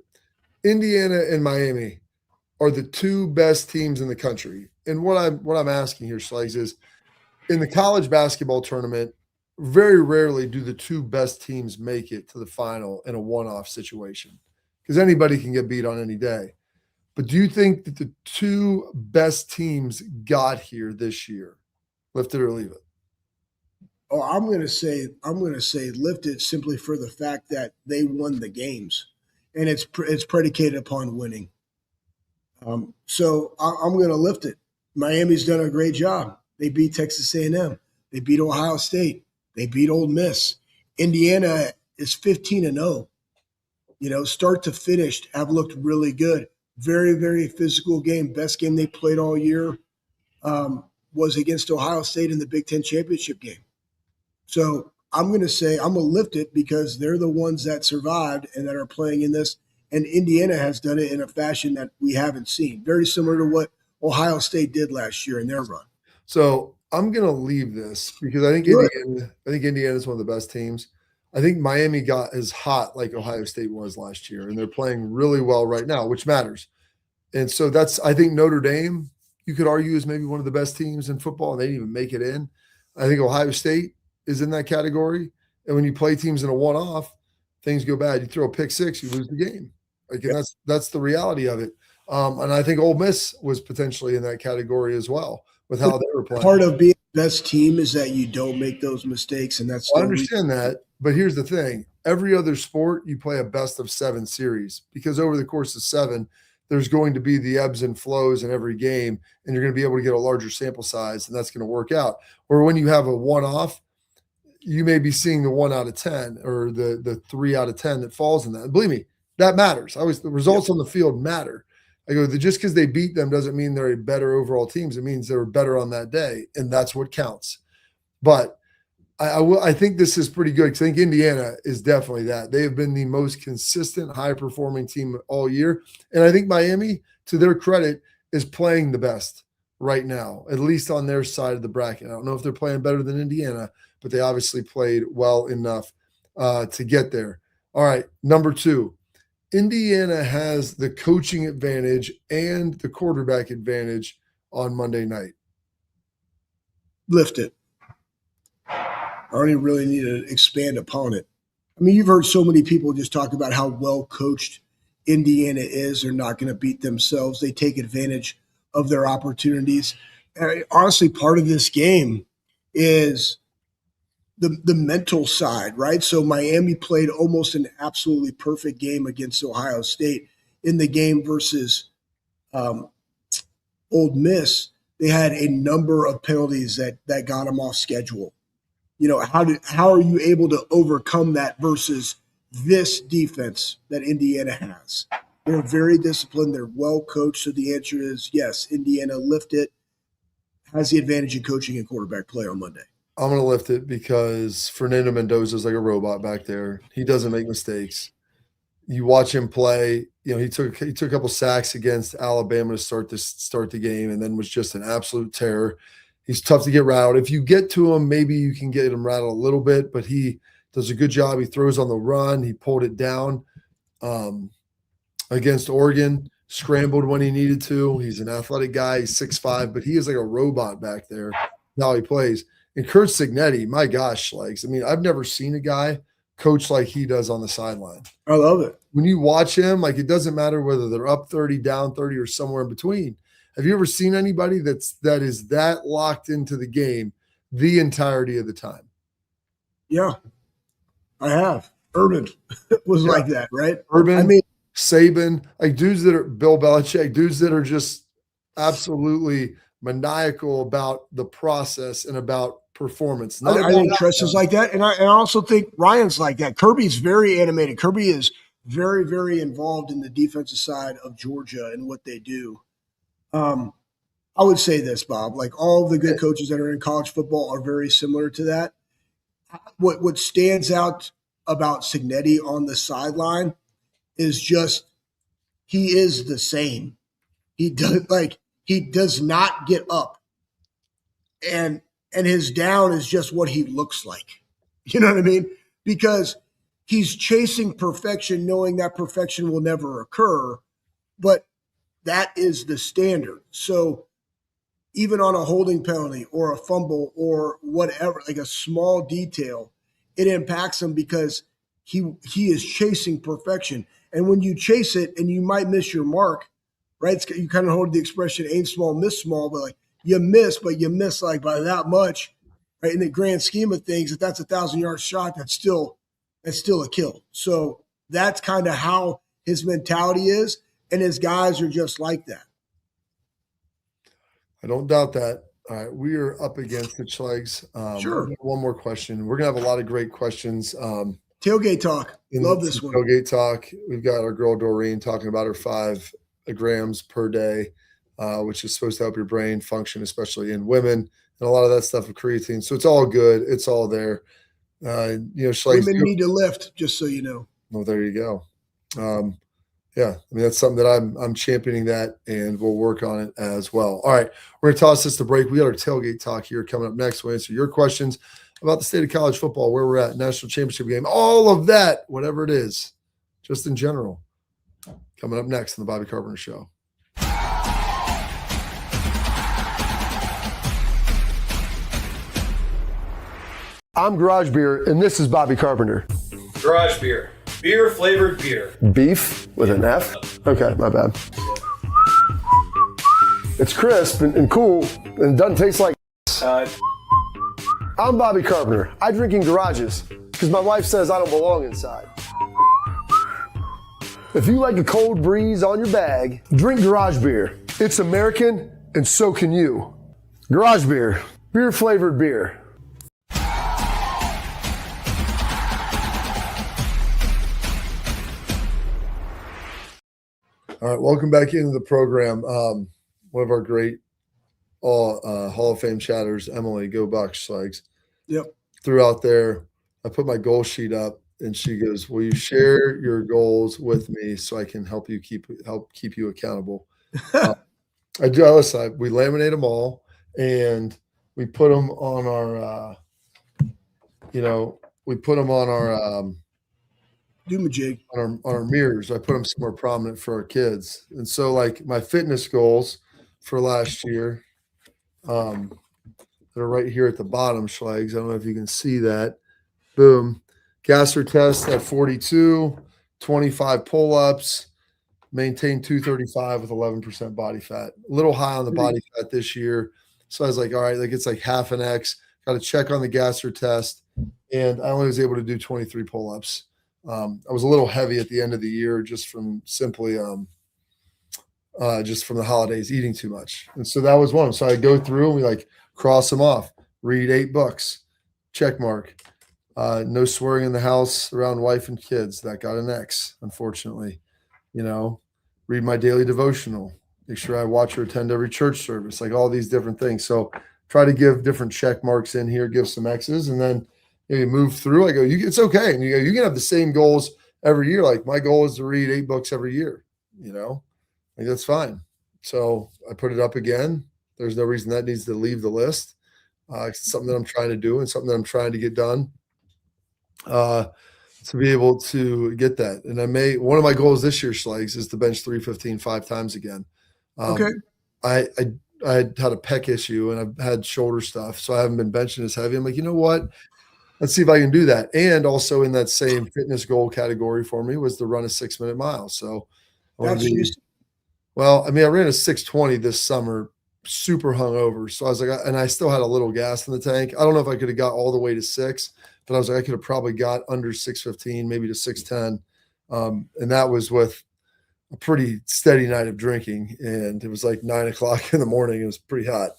Indiana and Miami are the two best teams in the country. And what I'm asking here, Schleiks, is in the college basketball tournament, very rarely do the two best teams make it to the final in a one-off situation because anybody can get beat on any day. But do you think that the two best teams got here this year? Lift it or leave it? Oh, I'm going to say lift it simply for the fact that they won the games, and it's predicated upon winning. So I'm going to lift it. Miami's done a great job. They beat Texas A&M. They beat Ohio State. They beat Ole Miss. Indiana is 15-0. Start to finish, have looked really good. Very, very physical game. Best game they played all year was against Ohio State in the Big Ten championship game. So I'm going to lift it because they're the ones that survived and that are playing in this. And Indiana has done it in a fashion that we haven't seen. Very similar to what Ohio State did last year in their run. So I'm going to leave this because I think Indiana is one of the best teams. I think Miami got as hot like Ohio State was last year, and they're playing really well right now, which matters. And so I think Notre Dame, you could argue, is maybe one of the best teams in football, and they didn't even make it in. I think Ohio State is in that category. And when you play teams in a one-off, things go bad. You throw a pick six, you lose the game. And that's the reality of it. And I think Ole Miss was potentially in that category as well with how they were playing. Part of being the best team is that you don't make those mistakes, and that's. I understand that, but here's the thing: every other sport, you play a best of 7 series because over the course of 7, there's going to be the ebbs and flows in every game, and you're going to be able to get a larger sample size, and that's going to work out. Or when you have a one-off, you may be seeing the 1 out of 10 or the 3 out of 10 that falls in that. And believe me, that matters. The results on the field matter. I go, just because they beat them doesn't mean they're a better overall teams. It means they were better on that day, and that's what counts. But I think this is pretty good because I think Indiana is definitely that. They have been the most consistent, high-performing team all year. And I think Miami, to their credit, is playing the best right now, at least on their side of the bracket. I don't know if they're playing better than Indiana, but they obviously played well enough to get there. All right, number 2. Indiana has the coaching advantage and the quarterback advantage on Monday night. Lift it. I don't even really need to expand upon it. I mean, you've heard so many people just talk about how well coached Indiana is. They're not going to beat themselves. They take advantage of their opportunities. And honestly, part of this game is the mental side, right? So Miami played almost an absolutely perfect game against Ohio State. In the game versus Old Miss, they had a number of penalties that got them off schedule. You know, how are you able to overcome that versus this defense that Indiana has? They're very disciplined. They're well coached. So the answer is yes, Indiana lift it, has the advantage in coaching and quarterback play on Monday. I'm going to lift it because Fernando Mendoza is like a robot back there. He doesn't make mistakes. You watch him play. You know, he took a couple sacks against Alabama to start the game, and then was just an absolute terror. He's tough to get rattled. If you get to him, maybe you can get him rattled a little bit, but he does a good job. He throws on the run. He pulled it down against Oregon, scrambled when he needed to. He's an athletic guy. He's 6'5", but he is like a robot back there. How he plays. And Kurt Signetti, my gosh, legs. I mean, I've never seen a guy coach like he does on the sideline. I love it. When you watch him, like it doesn't matter whether they're up 30, down 30, or somewhere in between. Have you ever seen anybody that is that locked into the game the entirety of the time? Yeah, I have. Urban was like that, right? Urban, I mean, Saban, like dudes that are Bill Belichick, dudes that are just absolutely maniacal about the process and about performance. I think Tress is like that, and I also think Ryan's like that. Kirby's very animated. Kirby is very, very involved in the defensive side of Georgia and what they do. I would say this, Bob, like all of the good coaches that are in college football are very similar to that. What stands out about Signetti on the sideline is just he is the same. He does not get up. And his down is just what he looks like. You know what I mean? Because he's chasing perfection, knowing that perfection will never occur, but that is the standard. So even on a holding penalty or a fumble or whatever, like a small detail, it impacts him because he is chasing perfection. And when you chase it and you might miss your mark, right? You kind of hold the expression aim small, miss small, but like you miss, but you miss like by that much, right? In the grand scheme of things, if that's 1,000-yard shot, that's still a kill. So that's kind of how his mentality is. And his guys are just like that. I don't doubt that. All right, we are up against it, Schlegs. Sure. One more question. We're going to have a lot of great questions. Tailgate talk. Love this one. Tailgate talk. We've got our girl Doreen talking about her 5 grams per day, which is supposed to help your brain function, especially in women. And a lot of that stuff with creatine. So it's all good. It's all there. Schlegs, women need to lift, just so you know. Well, there you go. Yeah, I mean, that's something that I'm championing that, and we'll work on it as well. All right, we're going to toss this to break. We got our tailgate talk here coming up next. We'll answer your questions about the state of college football, where we're at, national championship game, all of that, whatever it is, just in general. Coming up next on the Bobby Carpenter Show. I'm Garage Beer, and this is Bobby Carpenter. Garage beer. Beer flavored beer. Beef with an F? Okay, my bad. It's crisp and cool and doesn't taste like I'm Bobby Carpenter. I drink in garages because my wife says I don't belong inside. If you like a cold breeze on your bag, drink Garage Beer. It's American, and so can you. Garage Beer. Beer flavored beer. All right, welcome back into the program. One of our great Hall of Fame chatters, Emily, go Bucks, Slags. Yep. Threw out there, I put my goal sheet up, and she goes, "Will you share your goals with me so I can help keep you accountable?" I do. Listen, we laminate them all, and we put them on our, Doomajig. on our mirrors. I put them somewhere prominent for our kids. And so like my fitness goals for last year, they're right here at the bottom, Schlags. I don't know if you can see that. Boom. Gasser test at 42, 25 pull-ups, maintain 235 with 11% body fat. A little high on the body fat this year. So I was like, all right, like it's like half an X. Got to check on the Gasser test. And I only was able to do 23 pull-ups. I was a little heavy at the end of the year just from simply just from the holidays, eating too much. And so that was one. So I go through and we like cross them off, read 8 books, check mark. No swearing in the house around wife and kids. That got an X, unfortunately. Read my daily devotional, make sure I watch or attend every church service, like all these different things. So try to give different check marks in here, give some X's, and then you move through. I go, it's okay. And you go, you can have the same goals every year. Like my goal is to read 8 books every year, like that's fine. So I put it up again. There's no reason that needs to leave the list. It's something that I'm trying to do and something that I'm trying to get done to be able to get that. And one of my goals this year, Schlags, is to bench 315 5 times again. Okay. I had a pec issue and I've had shoulder stuff, so I haven't been benching as heavy. I'm like, you know what? Let's see if I can do that. And also in that same fitness goal category for me was to run a 6-minute mile. So I ran a 6:20 this summer, super hungover. So I was like, and I still had a little gas in the tank. I don't know if I could have got all the way to 6, but I was like, I could have probably got under 6:15, maybe to 6:10. And that was with a pretty steady night of drinking. And it was like 9 o'clock in the morning. It was pretty hot.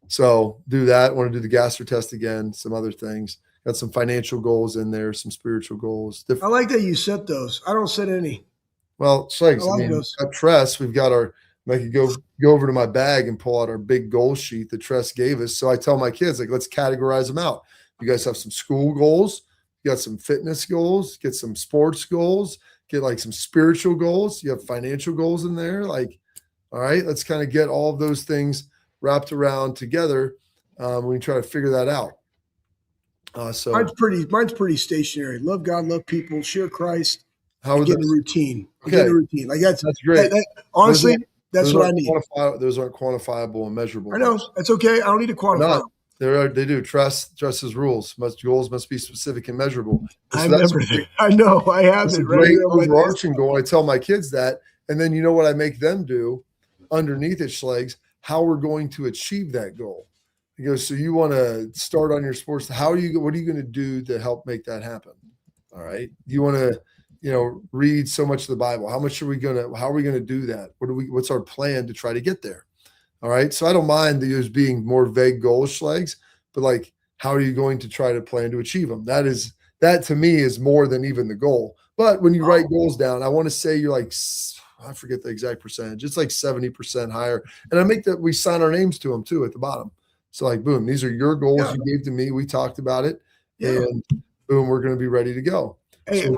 So do that. I want to do the Gasser test again, some other things. Got some financial goals in there, some spiritual goals. I like that you set those. I don't set any. Well, Slags, at Tress, we've got I could go over to my bag and pull out our big goal sheet that Tress gave us. So I tell my kids, like, let's categorize them out. You guys have some school goals. You got some fitness goals. Get some sports goals. Get like some spiritual goals. You have financial goals in there. Like, all right, let's kind of get all of those things wrapped around together when we try to figure that out. So mine's pretty stationary. Love God, love people, share Christ. How get a routine. Okay. Get a routine. Like that's great. Honestly, that's what I need. Those aren't quantifiable and measurable. I know. That's okay. I don't need to quantify them. They do. Trust's rules. Goals must be specific and measurable. So I remember that. I know. I have it. That's a great overarching goal. I tell my kids that. And then you know what I make them do underneath it, Schlags, how we're going to achieve that goal. He goes, so you want to start on your sports. What are you going to do to help make that happen? All right. You want to, read so much of the Bible. How are we going to do that? What's our plan to try to get there? All right. So I don't mind those being more vague goals, Schlags, but like, how are you going to try to plan to achieve them? That to me is more than even the goal. But when you write goals down, I want to say you're like, I forget the exact percentage. It's like 70% higher. And I make that we sign our names to them too at the bottom. So like, boom, these are your goals you gave to me. We talked about it, and boom, we're going to be ready to go. Hey, so,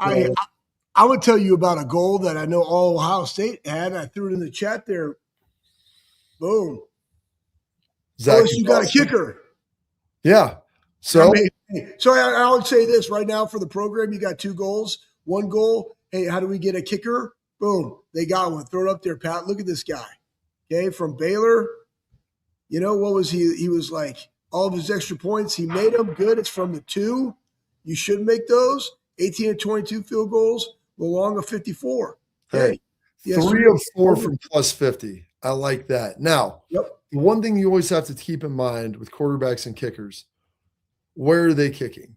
I would tell you about a goal that I know all Ohio State had. I threw it in the chat there. Boom. Zach, you got a kicker. Yeah. So, I would say this right now for the program, you got 2 goals. One goal, hey, how do we get a kicker? Boom, they got one. Throw it up there, Pat. Look at this guy. Okay, from Baylor. What was he? He was like all of his extra points. He made them good. It's from the 2. You should make those. 18 and 22 field goals. Long of 54. Hey, 3 of 4 from plus 50. I like that. Now, the one thing you always have to keep in mind with quarterbacks and kickers, where are they kicking?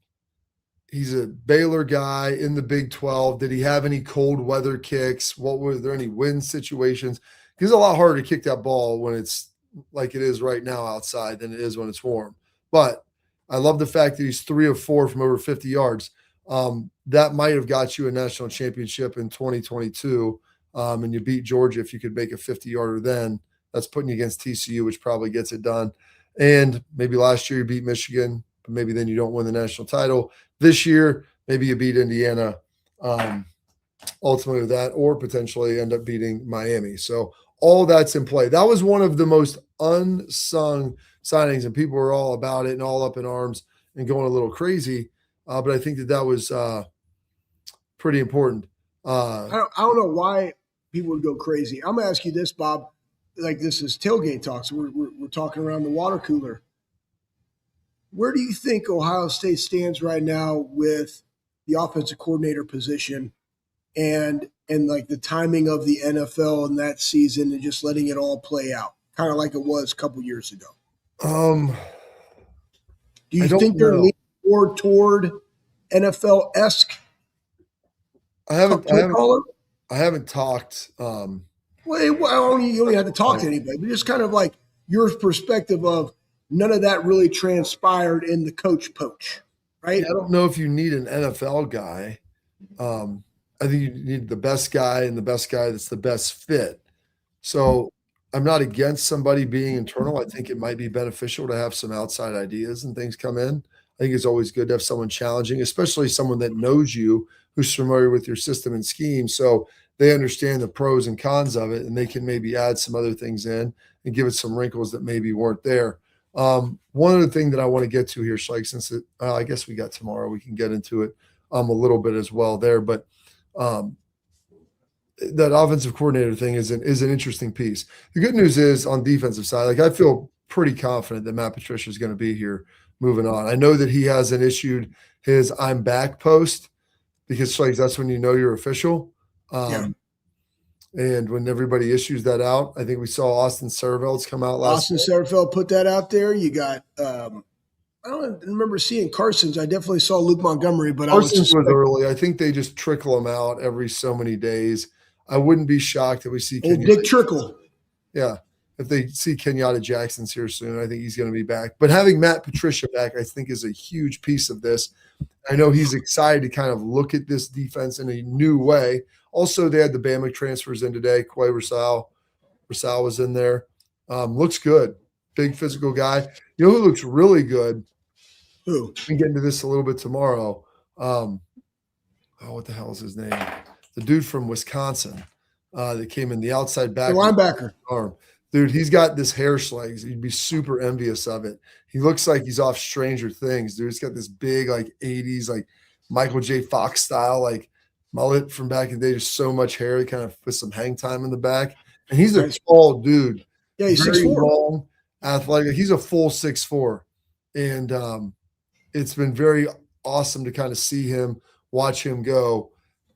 He's a Baylor guy in the Big 12. Did he have any cold weather kicks? Were there any wind situations? It's a lot harder to kick that ball when it's like it is right now outside than it is when it's warm. But I love the fact that he's 3 of 4 from over 50 yards. That might have got you a national championship in 2022 and you beat Georgia, if you could make a 50-yarder then, that's putting you against TCU, which probably gets it done. And maybe last year you beat Michigan, but maybe then you don't win the national title. This year, maybe you beat Indiana ultimately with that, or potentially end up beating Miami. So all that's in play. That was one of the most unsung signings, and people were all about it and all up in arms and going a little crazy. But I think that was pretty important. I don't know why people would go crazy. I'm going to ask you this, Bob. Like, this is tailgate talk, so we're talking around the water cooler. Where do you think Ohio State stands right now with the offensive coordinator position and like the timing of the NFL in that season and just letting it all play out, kind of like it was a couple years ago? Do you think they're leaning more toward NFL-esque? I haven't talked. Well, you only have to talk to anybody, but just kind of like your perspective of none of that really transpired in the coach poach, right? I don't know if you need an NFL guy. I think you need the best guy and the best guy that's the best fit. So I'm not against somebody being internal. I think it might be beneficial to have some outside ideas and things come in. I think it's always good to have someone challenging, especially someone that knows you, who's familiar with your system and scheme. So they understand the pros and cons of it, and they can maybe add some other things in and give it some wrinkles that maybe weren't there. One other thing that I want to get to here, Schleich, since I guess we got tomorrow, we can get into it a little bit as well there. But that offensive coordinator thing is an interesting piece. The good news is on defensive side, like I feel pretty confident that Matt Patricia is going to be here moving on. I know that he hasn't issued his "I'm back" post because Schleich, that's when you know you're official. And when everybody issues that out, I think we saw Austin Serveld's come out last. Austin Serveld put that out there. You got I don't remember seeing Carson's. I definitely saw Luke Montgomery, but Carson's was early. I think they just trickle them out every so many days. I wouldn't be shocked if we see Dick Trickle. Yeah. If they see Kenyatta Jackson's here soon, I think he's going to be back. But having Matt Patricia back, I think, is a huge piece of this. I know he's excited to kind of look at this defense in a new way. Also, they had the Bama transfers in today. Quay Rasal was in there. Looks good. Big physical guy. You know who looks really good? Who? We can get into this a little bit tomorrow. What the hell is his name? The dude from Wisconsin that came in the outside back. The linebacker. Arm. Dude, he's got this hair Schleich. You'd be super envious of it. He looks like he's off Stranger Things, dude. He's got this big, like 80s, like Michael J. Fox style, like mullet from back in the day, just so much hair, kind of with some hang time in the back. And he's a tall dude. Yeah, he's very 6'4". long, athletic. He's a full 6'4". And it's been very awesome to kind of see him, watch him go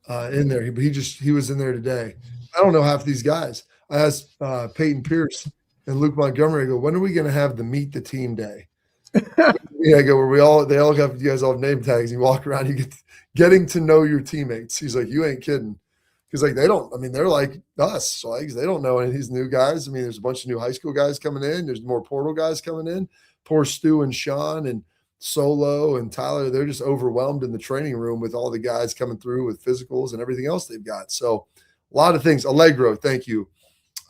in there. But he was in there today. I don't know half these guys. I asked Peyton Pierce and Luke Montgomery, I go, when are we going to have the meet the team day? Yeah, I go, where they all have, you guys all have name tags. You walk around, you getting to know your teammates. He's like, you ain't kidding. Because like, they're like us. So like, they don't know any of these new guys. I mean, there's a bunch of new high school guys coming in. There's more portal guys coming in. Poor Stu and Sean and Solo and Tyler, they're just overwhelmed in the training room with all the guys coming through with physicals and everything else they've got. So a lot of things. Allegro, thank you.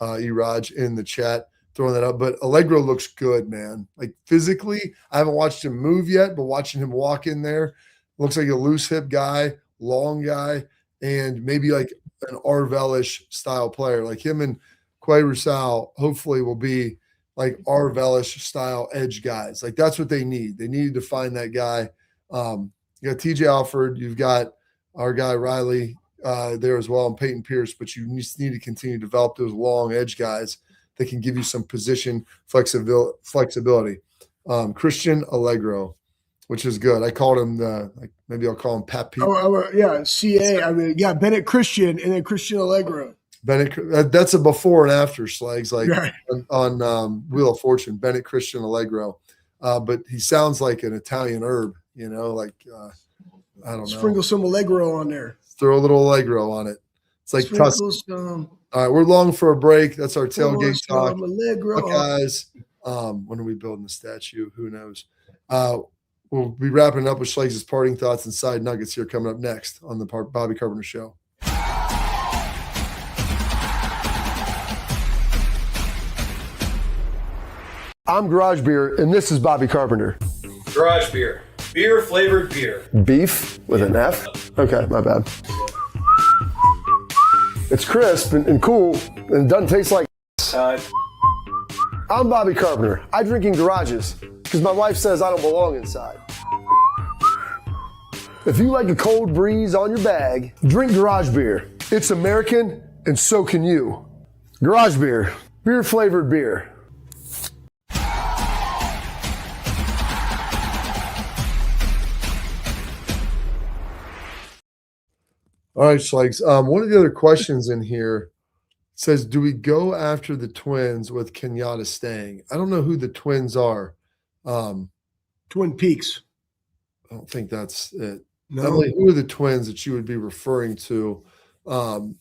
Raj in the chat throwing that up, but Allegro looks good, man. Like physically, I haven't watched him move yet, but watching him walk in there, looks like a loose hip guy, long guy, and maybe like an Arvelish style player. Like him and Quay Rasal hopefully will be like Arvelish style edge guys. Like that's what they need. They needed to find that guy. You got TJ Alford, you've got our guy Riley there as well, and Peyton Pierce, but you just need to continue to develop those long edge guys that can give you some position flexibility. Christian Allegro, which is good. I called him maybe I'll call him Pat Pete. CA. I mean, Bennett Christian and then Christian Allegro. Bennett, that's a before and after Schlegs, like right. on Wheel of Fortune, Bennett Christian Allegro. But he sounds like an Italian herb, like I don't know. Sprinkle some Allegro on there. Throw a little Allegro on it. It's like All right, we're long for a break. That's our tailgate talk. Allegro. Guys, when are we building the statue? Who knows? We'll be wrapping up with Schlegs' parting thoughts and side nuggets here coming up next on the Bobby Carpenter Show. I'm Garage Beer, and this is Bobby Carpenter. Garage beer. Beer flavored beer. Beef with an F? Okay, my bad. It's crisp and cool, and it doesn't taste like I'm Bobby Carpenter. I drink in garages because my wife says I don't belong inside. If you like a cold breeze on your bag, drink Garage Beer. It's American, and so can you. Garage Beer. Beer flavored beer. All right, Schlegs. One of the other questions in here says, do we go after the Twins with Kenyatta staying? I don't know who the Twins are. Twin Peaks. I don't think that's it. No. Emily, who are the Twins that you would be referring to? And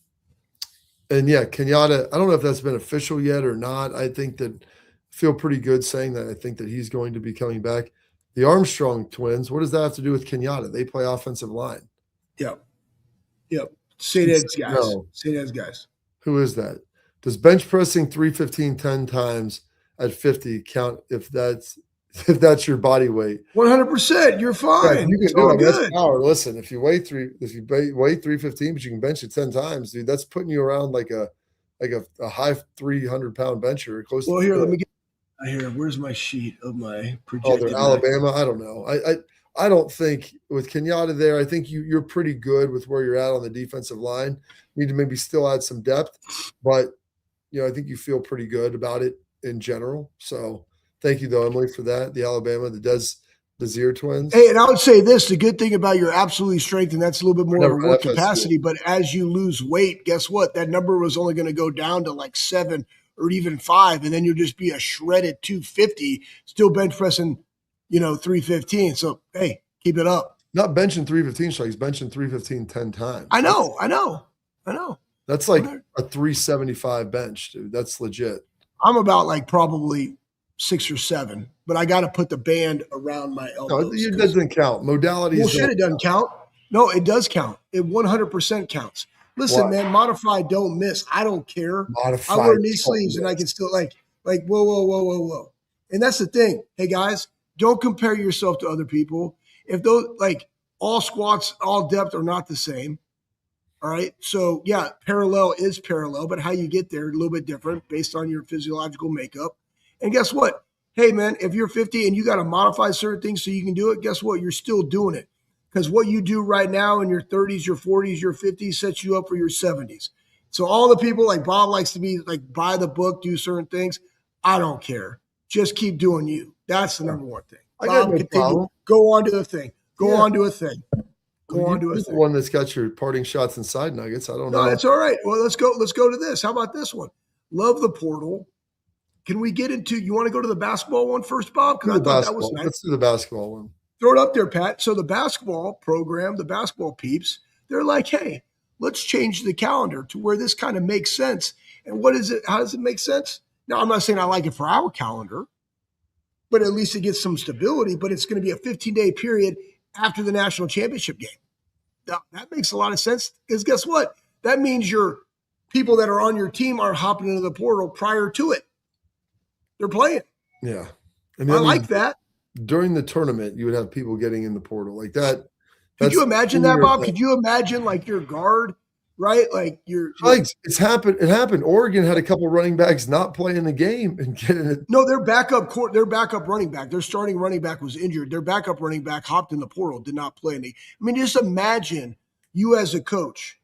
yeah, Kenyatta, I don't know if that's been official yet or not. I think that I feel pretty good saying that I think that he's going to be coming back. The Armstrong Twins, what does that have to do with Kenyatta? They play offensive line. Yep. Say that's guys. No. Say that's guys. Who is that? Does bench pressing 315 10 times at 50 count if that's your body weight? 100%. You're fine. Yeah, you can It's do all it. That's good. power. Listen, if you weigh 315, but you can bench it 10 times, dude, that's putting you around like a high 300-pound bencher. Close. Well, to here, let me get here. Where's my sheet of my Oh, projected? they're Alabama. I don't know. I don't think with Kenyatta there. I think you're pretty good with where you're at on the defensive line. Need to maybe still add some depth, but I think you feel pretty good about it in general. So thank you though, Emily, for that. The Alabama, the Desir twins. Hey, and I would say this: the good thing about your absolutely strength, and that's a little bit more of a work FSU. capacity. But as you lose weight, guess what? That number was only going to go down to like 7 or even 5, and then you'll just be a shredded 250, still bench pressing, 315. So hey, keep it up. Not benching 315, so he's benching 315 10 times. I know. That's like a 375 bench, dude. That's legit. I'm about like probably 6 or 7, but I got to put the band around my elbows. No, it doesn't count. Modalities. Bullshit, it doesn't count. No, it does count. It 100% counts. Listen, Why? man, modify, don't miss. I don't care. Modify, I wear knee don't sleeves and I miss. can still like whoa. And that's the thing. Hey guys, don't compare yourself to other people. If those all squats, all depth are not the same. All right. So yeah, parallel is parallel, but how you get there a little bit different based on your physiological makeup. And guess what? Hey man, if you're 50 and you got to modify certain things so you can do it, guess what? You're still doing it. Because what you do right now in your 30s, your 40s, your 50s sets you up for your 70s. So all the people like Bob likes to be like buy the book, do certain things. I don't care. Just keep doing you. That's the number one thing. I got Bob, no continue. problem. Go on to the thing. Go Yeah. on to a thing. Go on to You're a the thing. one that's got your parting shots and side nuggets. I don't know. No, that's all right. Well, let's go to this. How about this one? Love the portal. Can we get into, you want to go to the basketball one first, Bob? Because I thought that was nice. Let's do the basketball one. Throw it up there, Pat. So the basketball program, the basketball peeps, they're like, hey, let's change the calendar to where this kind of makes sense. And what is it? How does it make sense? Now, I'm not saying I like it for our calendar, but at least it gets some stability. But it's going to be a 15-day period after the national championship game. That makes a lot of sense because guess what? That means your people that are on your team are hopping into the portal prior to it. They're playing. Yeah. I like that. During the tournament, you would have people getting in the portal like that. Could you imagine that, Bob? Could you imagine like your guard, right? Like it's happened. It happened. Oregon had a couple running backs not playing the game and getting it. No, their backup running back, their starting running back was injured. Their backup running back hopped in the portal, did not play any. I mean, just imagine you as a coach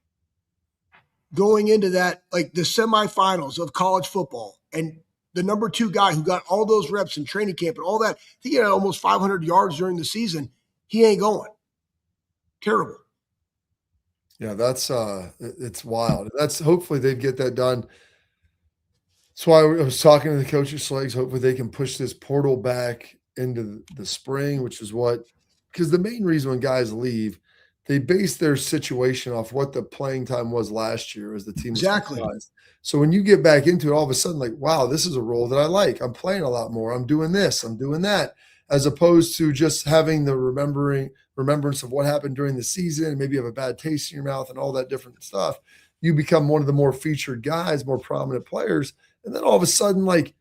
going into that, like the semifinals of college football, and the number 2 guy who got all those reps in training camp and all that, I think he had almost 500 yards during the season. He ain't going. Terrible. Yeah, that's it's wild. That's hopefully they'd get that done. That's why I was talking to the coaches' legs. Hopefully they can push this portal back into the spring, which is because the main reason when guys leave, they base their situation off what the playing time was last year as the team. Exactly. So when you get back into it, all of a sudden, like, wow, this is a role that I like. I'm playing a lot more. I'm doing this. I'm doing that, as opposed to just having the remembrance of what happened during the season, and maybe you have a bad taste in your mouth and all that different stuff. You become one of the more featured guys, more prominent players. And then all of a sudden, like,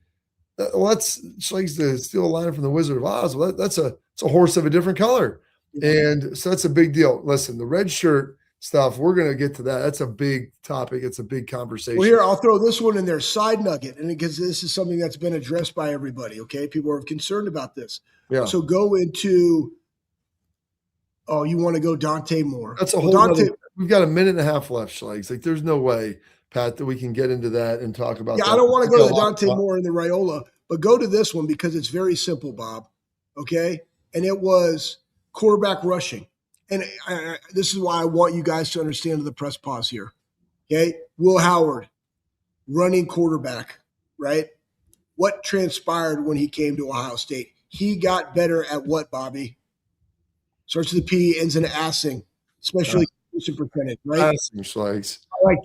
Well, that's Schleg's to steal a line from the Wizard of Oz. Well, it's a horse of a different color. And so that's a big deal. Listen, the red shirt stuff, we're going to get to that. That's a big topic. It's a big conversation. Well, here, I'll throw this one in there, side nugget, and because this is something that's been addressed by everybody, okay? People are concerned about this. Yeah. So go into, you want to go Dante Moore. That's a whole Dante. We've got a minute and a half left, Schleg's. Like, there's no way, Pat, that we can get into that and talk about that. I don't want to go to the Dante Moore and the Raiola, but go to this one because it's very simple, Bob, okay? And it was quarterback rushing. And this is why I want you guys to understand the press pause here. Okay. Will Howard, running quarterback, right? What transpired when he came to Ohio State? He got better at what, Bobby? Starts with a P, ends in assing, especially completion percentage, right? Assing, Schleg's. By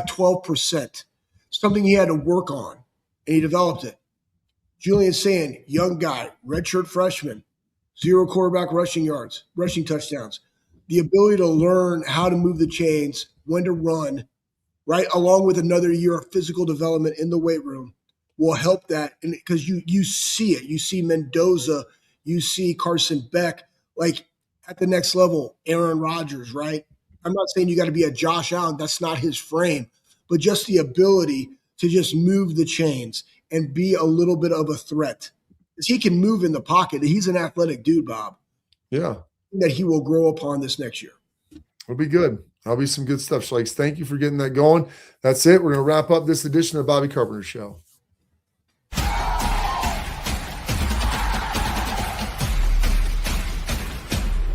12%. Something he had to work on, and he developed it. Julian Sand, young guy, redshirt freshman, 0 quarterback rushing yards, rushing touchdowns. The ability to learn how to move the chains, when to run, right, along with another year of physical development in the weight room will help that. And because you see it. You see Mendoza, you see Carson Beck, like at the next level, Aaron Rodgers, right? I'm not saying you got to be a Josh Allen. That's not his frame. But just the ability to just move the chains and be a little bit of a threat. Because he can move in the pocket. He's an athletic dude, Bob. Yeah. That he will grow upon this next year. It'll be good. That'll be some good stuff, Schleg's. Thank you for getting that going. That's it. We're going to wrap up this edition of Bobby Carpenter Show.